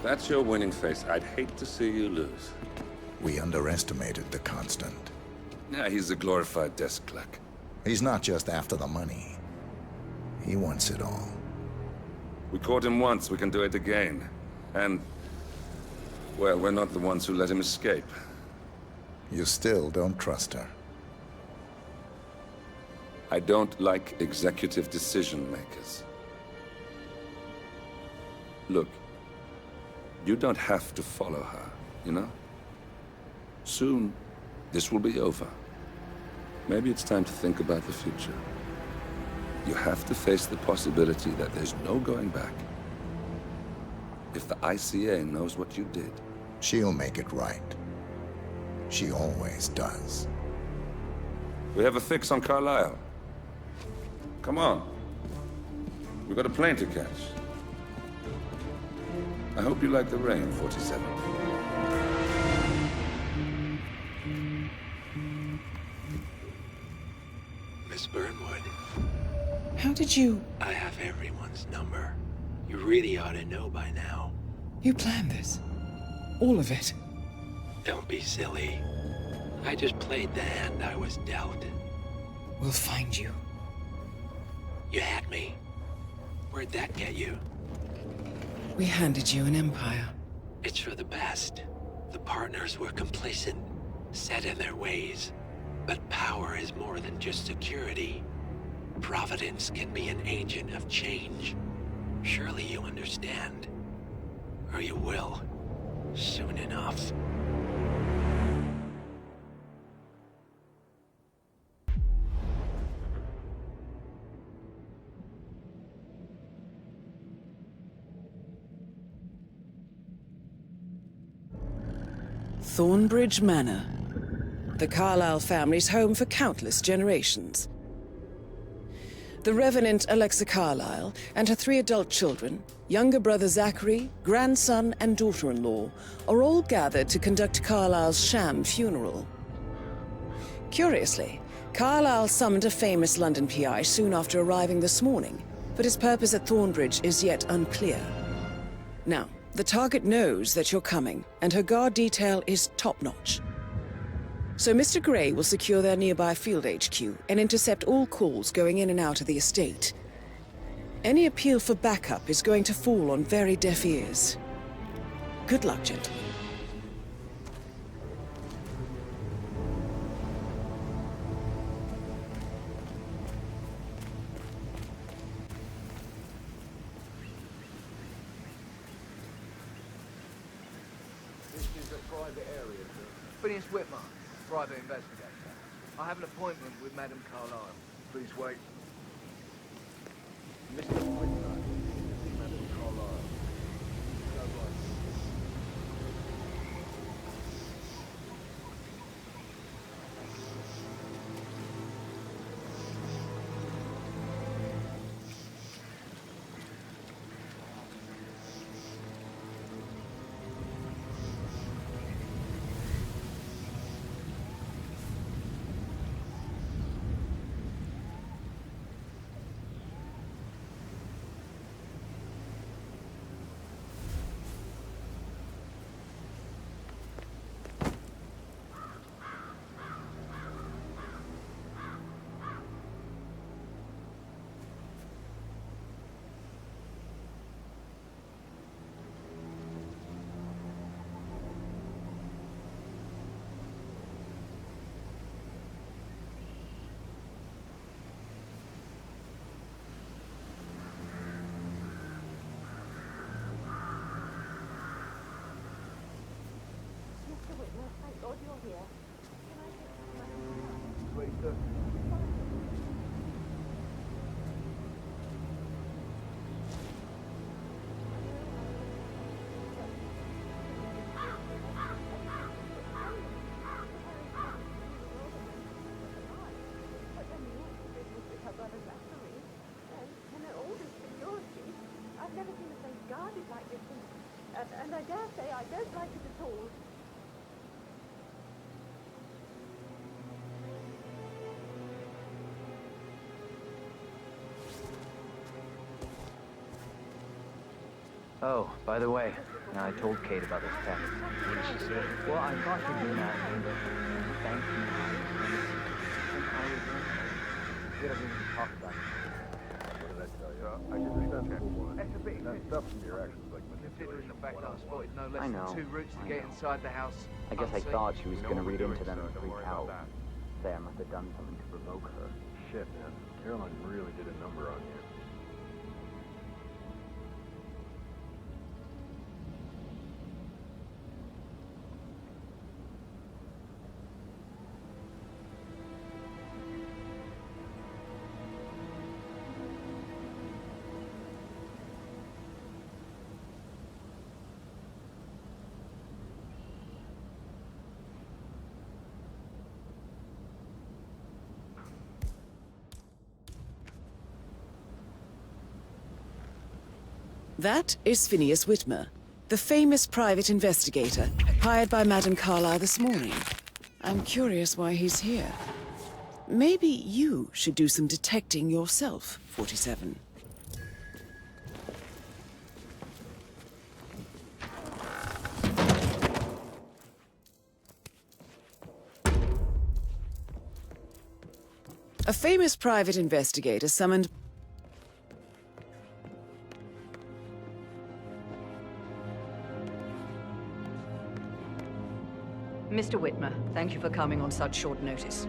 that's your winning face. I'd hate to see you lose. We underestimated the Constant. Yeah, he's a glorified desk clerk. He's not just after the money. He wants it all. We caught him once, we can do it again. And, well, we're not the ones who let him escape. You still don't trust her. I don't like executive decision makers. Look, you don't have to follow her, you know? Soon, this will be over. Maybe it's time to think about the future. You have to face the possibility that there's no going back. If the ICA knows what you did... She'll make it right. She always does. We have a fix on Carlisle. Come on. We've got a plane to catch. I hope you like the rain, 47. Miss Burnwood. How did you... I have everyone's number. You really ought to know by now. You planned this? All of it? Don't be silly. I just played the hand I was dealt. We'll find you. You had me. Where'd that get you? We handed you an empire. It's for the best. The partners were complacent, set in their ways. But power is more than just security. Providence can be an agent of change. Surely you understand. Or you will. Soon enough. Thornbridge Manor. The Carlisle family's home for countless generations. The Revenant Alexa Carlisle and her 3 adult children, younger brother Zachary, grandson and daughter-in-law, are all gathered to conduct Carlisle's sham funeral. Curiously, Carlisle summoned a famous London PI soon after arriving this morning, but his purpose at Thornbridge is yet unclear. Now, the target knows that you're coming, and her guard detail is top-notch. So Mr. Gray will secure their nearby field HQ and intercept all calls going in and out of the estate. Any appeal for backup is going to fall on very deaf ears. Good luck, gentlemen. Phineas Whitmer, private investigator. I have an appointment with Madame Carlisle. Please wait. Mr. Whitmer, Madame Carlisle. Go right. God you're here. Can I get my... Wait, sir. I've never seen a place guarded like this, and I dare say I don't like it at all. Oh, by the way, I told Kate about this text. What did she say? Well, I thought she'd been asking. Thank you. We had everything to talk about. What did I tell you? I just think that's cool one. It's a bit That stuff from your actions like considering the fact that I spotted no I less know. than 2 routes to get inside the house. I guess I unseen. thought she was You know going to what read we're into doing, them and so don't freak worry about out. that. Say I must have done something to provoke her. Shit, man. Caroline really did a number on you. That is Phineas Whitmer, the famous private investigator hired by Madame Carlisle this morning. I'm curious why he's here. Maybe you should do some detecting yourself, 47. A famous private investigator summoned... Mr. Whitmer, thank you for coming on such short notice.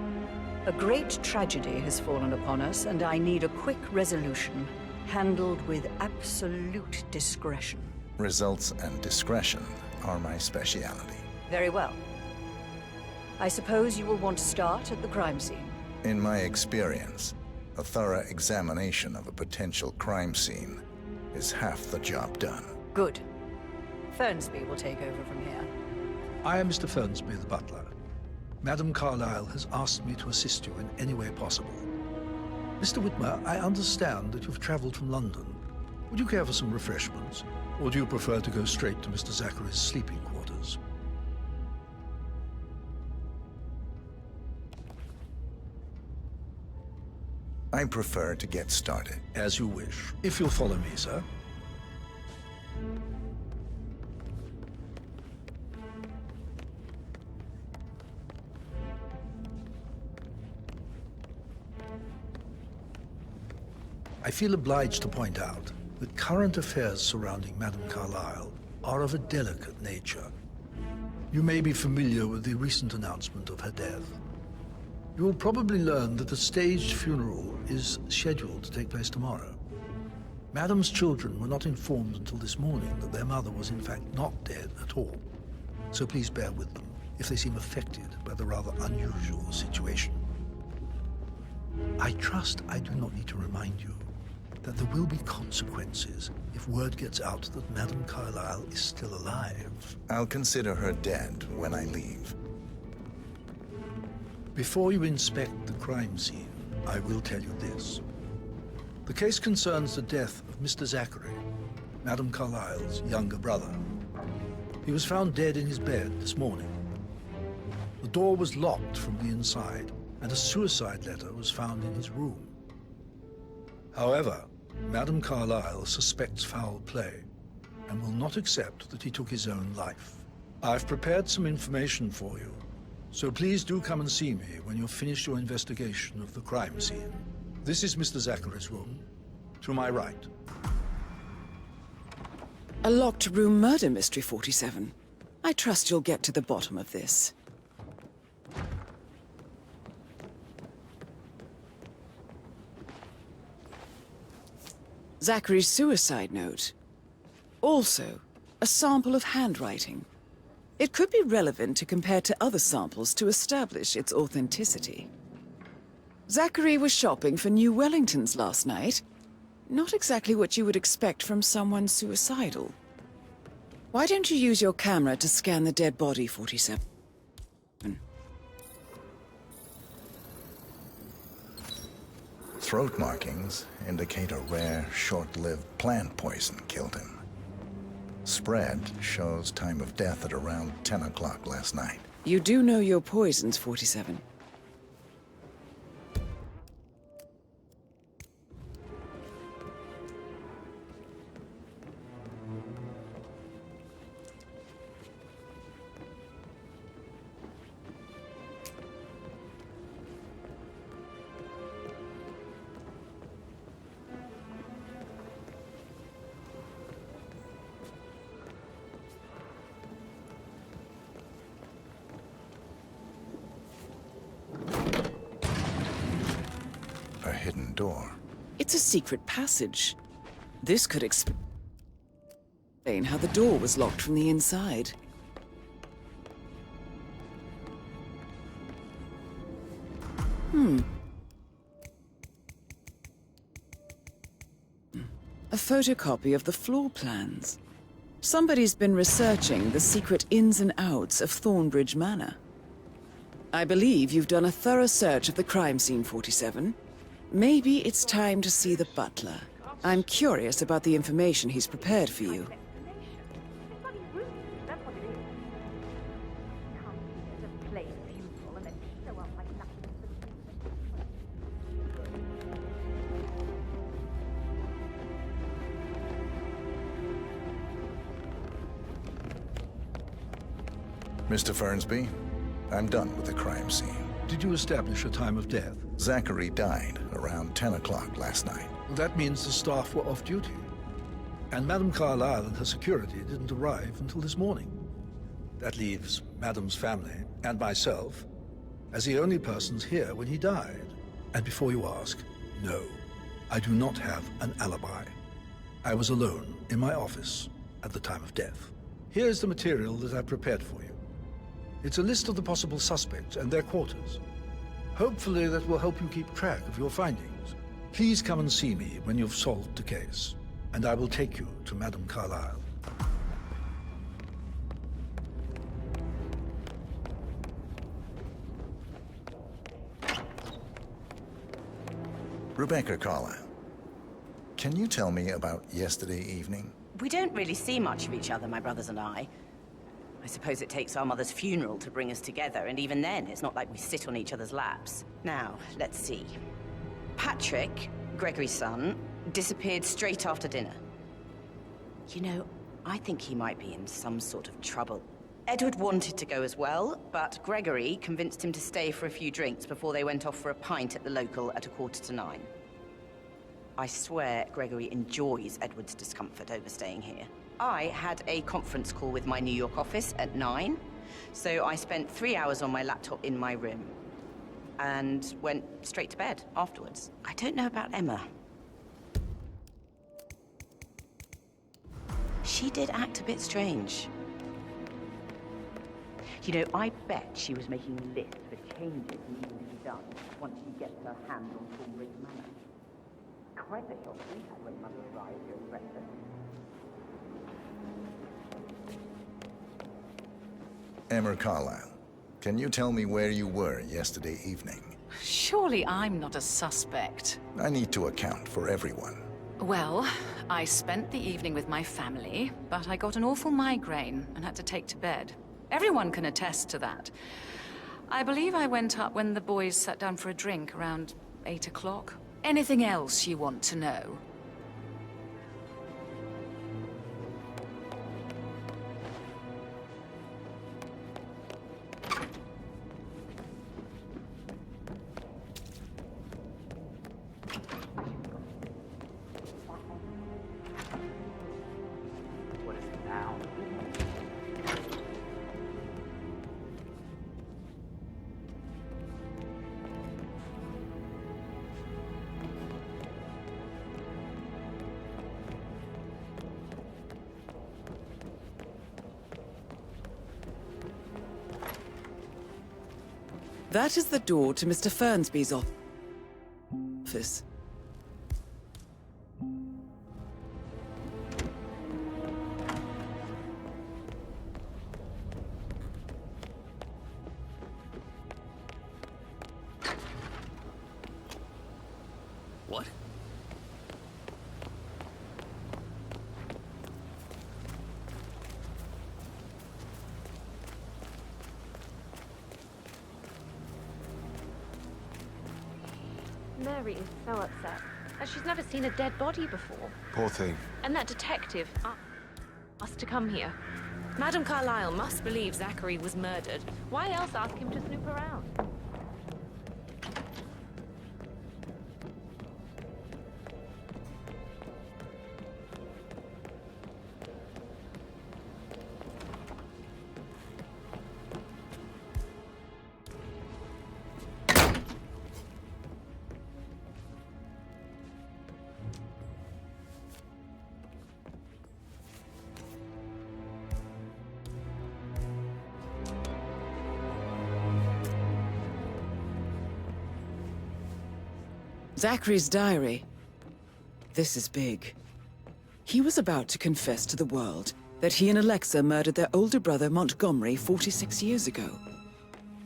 A great tragedy has fallen upon us, and I need a quick resolution, handled with absolute discretion. Results and discretion are my speciality. Very well. I suppose you will want to start at the crime scene. In my experience, a thorough examination of a potential crime scene is half the job done. Good. Fernsby will take over from here. I am Mr. Fernsby, the butler. Madame Carlisle has asked me to assist you in any way possible. Mr. Whitmer, I understand that you've traveled from London. Would you care for some refreshments? Or do you prefer to go straight to Mr. Zachary's sleeping quarters? I prefer to get started. As you wish. If you'll follow me, sir. I feel obliged to point out that current affairs surrounding Madame Carlisle are of a delicate nature. You may be familiar with the recent announcement of her death. You will probably learn that a staged funeral is scheduled to take place tomorrow. Madame's children were not informed until this morning that their mother was in fact not dead at all. So please bear with them if they seem affected by the rather unusual situation. I trust I do not need to remind you that there will be consequences if word gets out that Madame Carlisle is still alive. I'll consider her dead when I leave. Before you inspect the crime scene, I will tell you this. The case concerns the death of Mr. Zachary, Madame Carlisle's younger brother. He was found dead in his bed this morning. The door was locked from the inside, and a suicide letter was found in his room. However, Madame Carlisle suspects foul play and will not accept that he took his own life. I've prepared some information for you, so please do come and see me when you've finished your investigation of the crime scene. This is Mr. Zachary's room, to my right. A locked room murder mystery, 47. I trust you'll get to the bottom of this. Zachary's suicide note. Also, a sample of handwriting. It could be relevant to compare to other samples to establish its authenticity. Zachary was shopping for New Wellingtons last night. Not exactly what you would expect from someone suicidal. Why don't you use your camera to scan the dead body, 47? Throat markings indicate a rare, short-lived plant poison killed him. Spread shows time of death at around 10 o'clock last night. You do know your poisons, 47. door. It's a secret passage. This could explain how the door was locked from the inside. A photocopy of the floor plans. Somebody's been researching the secret ins and outs of Thornbridge Manor. I believe you've done a thorough search of the crime scene, 47. Maybe it's time to see the butler. I'm curious about the information he's prepared for you. Mr. Fernsby, I'm done with the crime scene. Did you establish a time of death? Zachary died around 10 o'clock last night. That means the staff were off duty. And Madame Carlisle and her security didn't arrive until this morning. That leaves Madame's family and myself as the only persons here when he died. And before you ask, no, I do not have an alibi. I was alone in my office at the time of death. Here's the material that I prepared for you. It's a list of the possible suspects and their quarters. Hopefully that will help you keep track of your findings. Please come and see me when you've solved the case, and I will take you to Madame Carlisle. Rebecca Carlisle, can you tell me about yesterday evening? We don't really see much of each other, my brothers and I. I suppose it takes our mother's funeral to bring us together, and even then, it's not like we sit on each other's laps. Now, let's see. Patrick, Gregory's son, disappeared straight after dinner. You know, I think he might be in some sort of trouble. Edward wanted to go as well, but Gregory convinced him to stay for a few drinks before they went off for a pint at the local at 8:45. I swear Gregory enjoys Edward's discomfort over staying here. I had a conference call with my New York office at 9, so I spent 3 hours on my laptop in my room and went straight to bed afterwards. I don't know about Emma. She did act a bit strange. You know, I bet she was making a list for changes needing to be done once she gets her hand on Thornbridge Manor. Quite the shock we had when Mother arrived during breakfast. Emma Carlisle, can you tell me where you were yesterday evening? Surely I'm not a suspect. I need to account for everyone. Well, I spent the evening with my family, but I got an awful migraine and had to take to bed. Everyone can attest to that. I believe I went up when the boys sat down for a drink around 8 o'clock. Anything else you want to know? What is it now? That is the door to Mr. Fernsby's office. What? Mary is so upset, as she's never seen a dead body before. Poor thing. And that detective asked to come here. Madame Carlisle must believe Zachary was murdered. Why else ask him to snoop around? Zachary's diary. This is big. He was about to confess to the world that he and Alexa murdered their older brother Montgomery 46 years ago.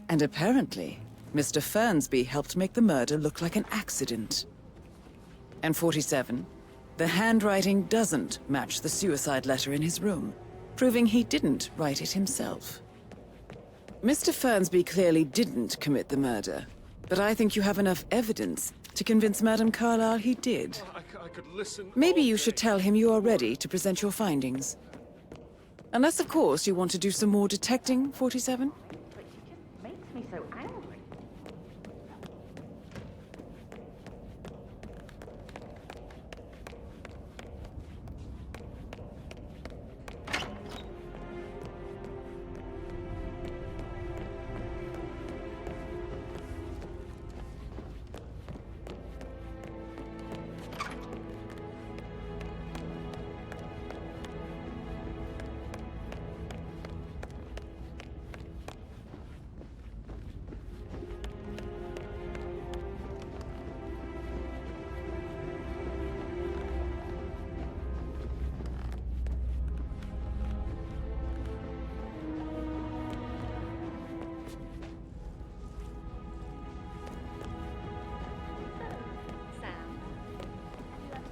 And apparently, Mr. Fernsby helped make the murder look like an accident. And 47, the handwriting doesn't match the suicide letter in his room, proving he didn't write it himself. Mr. Fernsby clearly didn't commit the murder, but I think you have enough evidence to convince Madame Carlisle he did. I could listen. Maybe you should tell him you are ready to present your findings. Unless, of course, you want to do some more detecting, 47? But she just makes me so angry.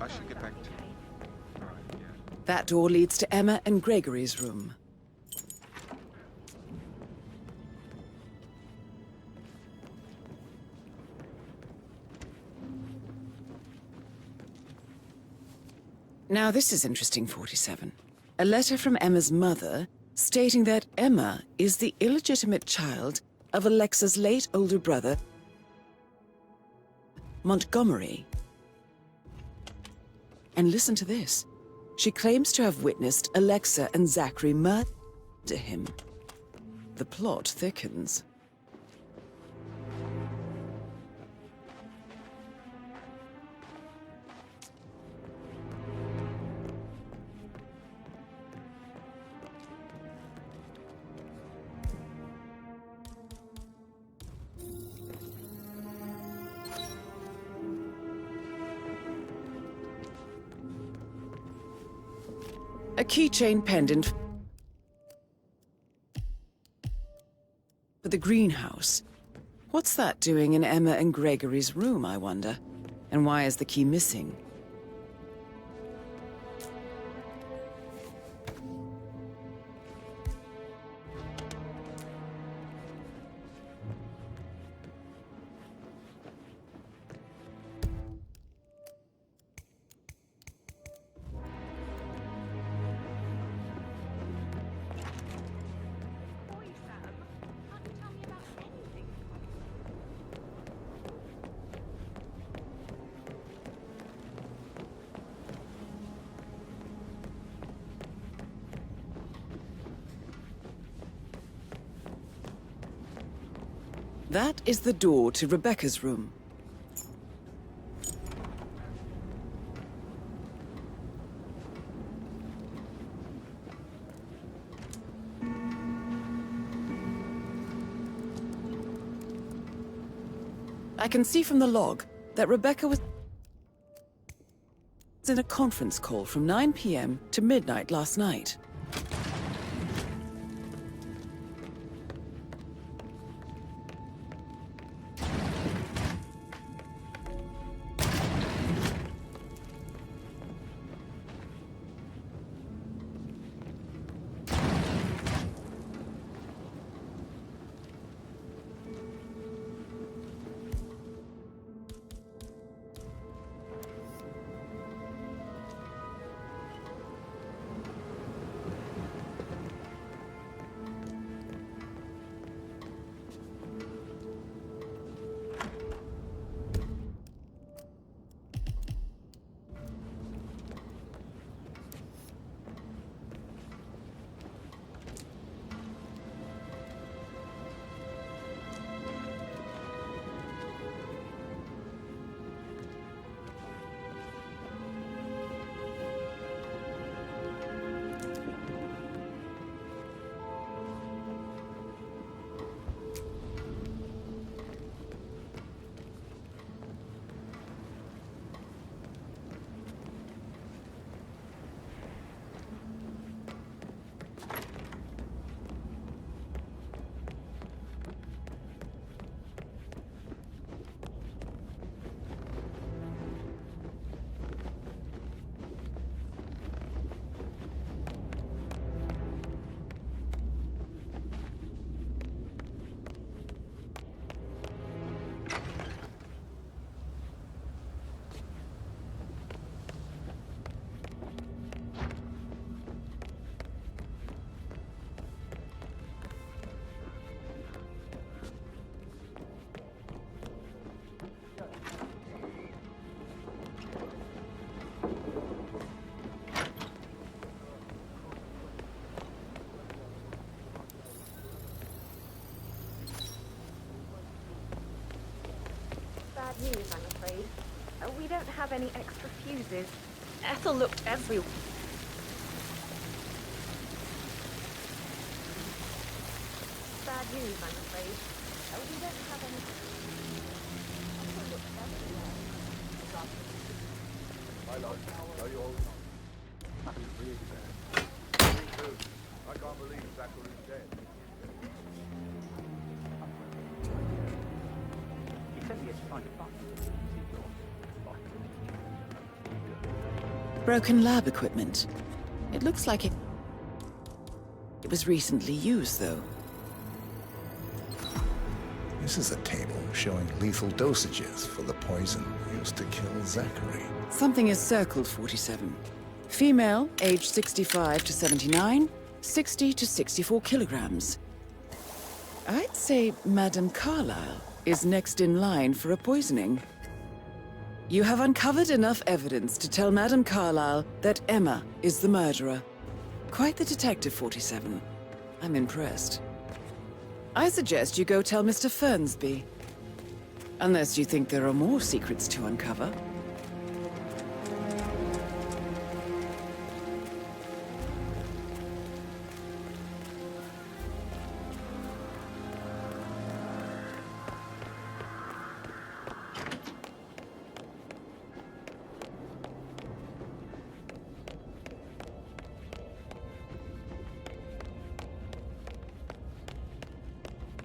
I should get back to... That door leads to Emma and Gregory's room. Now this is interesting, 47. A letter from Emma's mother stating that Emma is the illegitimate child of Alexa's late older brother, Montgomery. And listen to this. She claims to have witnessed Alexa and Zachary murder him. The plot thickens. A keychain pendant for the greenhouse. What's that doing in Emma and Gregory's room, I wonder? And why is the key missing? That is the door to Rebecca's room. I can see from the log that Rebecca was in a conference call from 9 p.m. to midnight last night. news, I'm afraid. We don't have any extra fuses. Ethel looked everywhere. Bad news, I'm afraid. We don't have any... Ethel looked everywhere. I know you all know. It's really bad. Me too. I can't believe Zachary's dead. He sent me a signed box. Broken lab equipment. It looks like it was recently used, though. This is a table showing lethal dosages for the poison used to kill Zachary. Something is circled, 47. Female, age 65 to 79, 60 to 64 kilograms. I'd say Madame Carlisle is next in line for a poisoning. You have uncovered enough evidence to tell Madame Carlisle that Emma is the murderer. Quite the detective, 47. I'm impressed. I suggest you go tell Mr. Fernsby. Unless you think there are more secrets to uncover.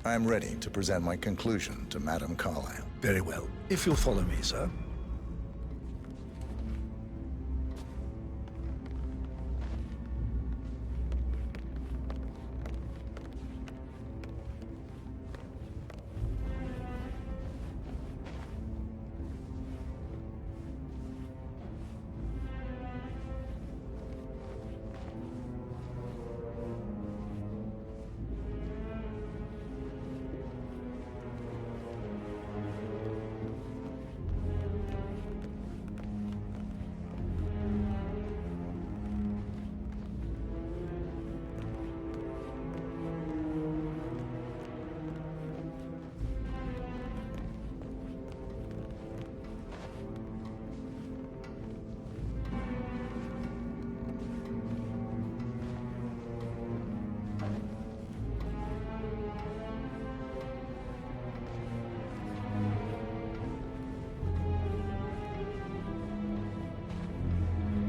I'm ready to present my conclusion to Madame Carlisle. Very well. If you'll follow me, sir.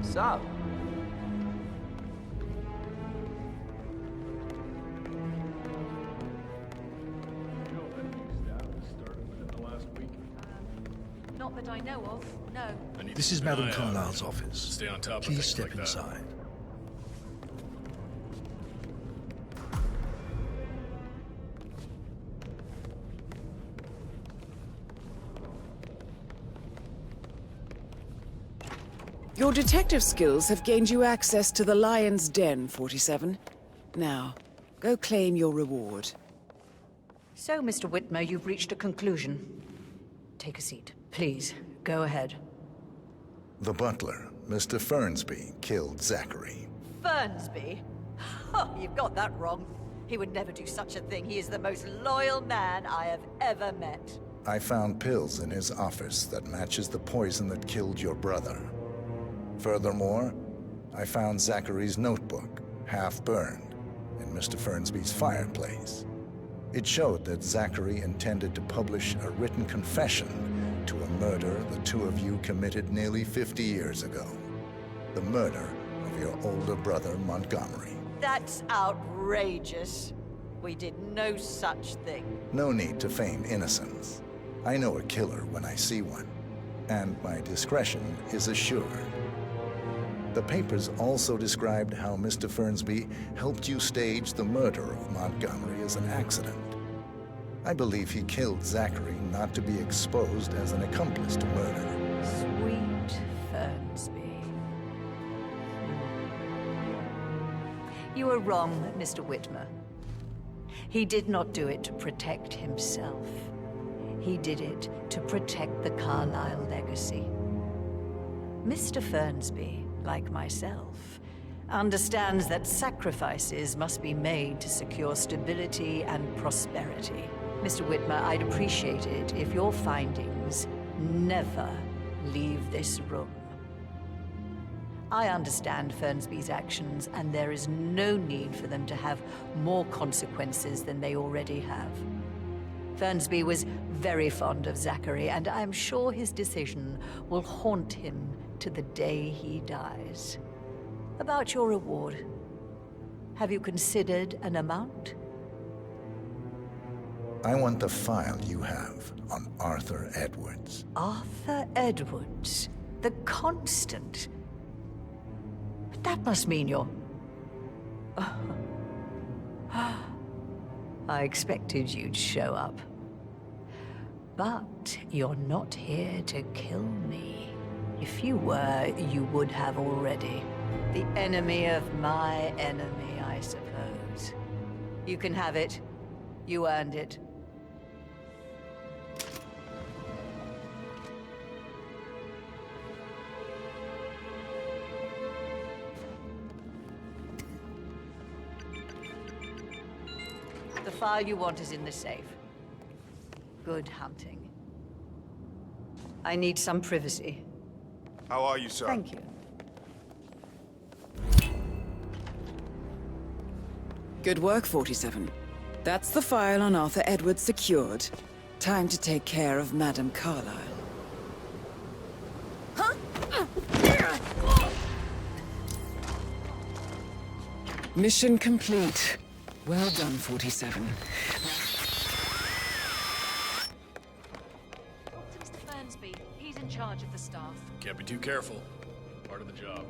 Sup? Not that I know of, no. This is Madame Carlisle's office. Stay on top of Please things step like that. inside. Your detective skills have gained you access to the Lion's Den, 47. Now, go claim your reward. So, Mr. Whitmer, you've reached a conclusion. Take a seat. Please, go ahead. The butler, Mr. Fernsby, killed Zachary. Fernsby? Oh, you've got that wrong. He would never do such a thing. He is the most loyal man I have ever met. I found pills in his office that matches the poison that killed your brother. Furthermore, I found Zachary's notebook, half burned, in Mr. Fernsby's fireplace. It showed that Zachary intended to publish a written confession to a murder the two of you committed nearly 50 years ago. The murder of your older brother, Montgomery. That's outrageous. We did no such thing. No need to feign innocence. I know a killer when I see one, and my discretion is assured. The papers also described how Mr. Fernsby helped you stage the murder of Montgomery as an accident. I believe he killed Zachary not to be exposed as an accomplice to murder. Sweet Fernsby. You are wrong, Mr. Whitmer. He did not do it to protect himself. He did it to protect the Carlisle legacy. Mr. Fernsby, like myself, understands that sacrifices must be made to secure stability and prosperity. Mr. Whitmer, I'd appreciate it if your findings never leave this room. I understand Fernsby's actions, and there is no need for them to have more consequences than they already have. Fernsby was very fond of Zachary, and I'm sure his decision will haunt him to the day he dies. About your reward, have you considered an amount? I want the file you have on Arthur Edwards. Arthur Edwards, the Constant. But that must mean you're... I expected you'd show up. But you're not here to kill me. If you were, you would have already. The enemy of my enemy, I suppose. You can have it. You earned it. The file you want is in the safe. Good hunting. I need some privacy. How are you, sir? Thank you. Good work, 47. That's the file on Arthur Edwards secured. Time to take care of Madame Carlisle. Mission complete. Well done, 47. Talk to Mr. Fernsby. He's in charge of the staff. Can't be too careful. Part of the job.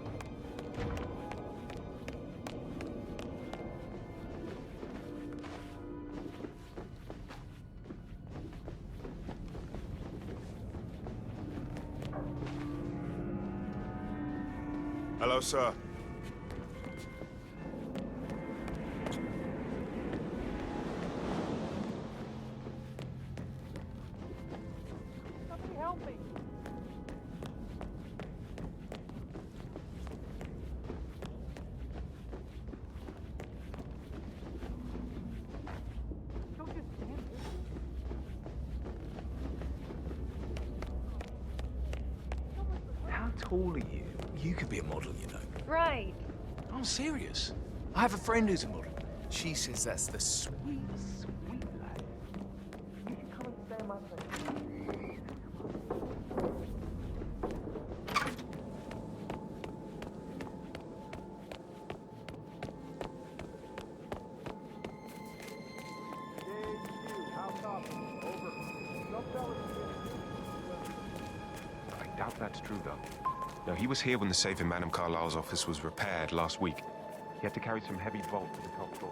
Hello, sir. Somebody help me. Don't just stand there. How tall are you? You could be a model, you know. Right. I'm serious. I have a friend who's a model. She says that's the sweetest, sweet lad. You can come and stay in my place. I doubt that's true, though. No, he was here when the safe in Madame Carlisle's office was repaired last week. He had to carry some heavy vault to the top floor.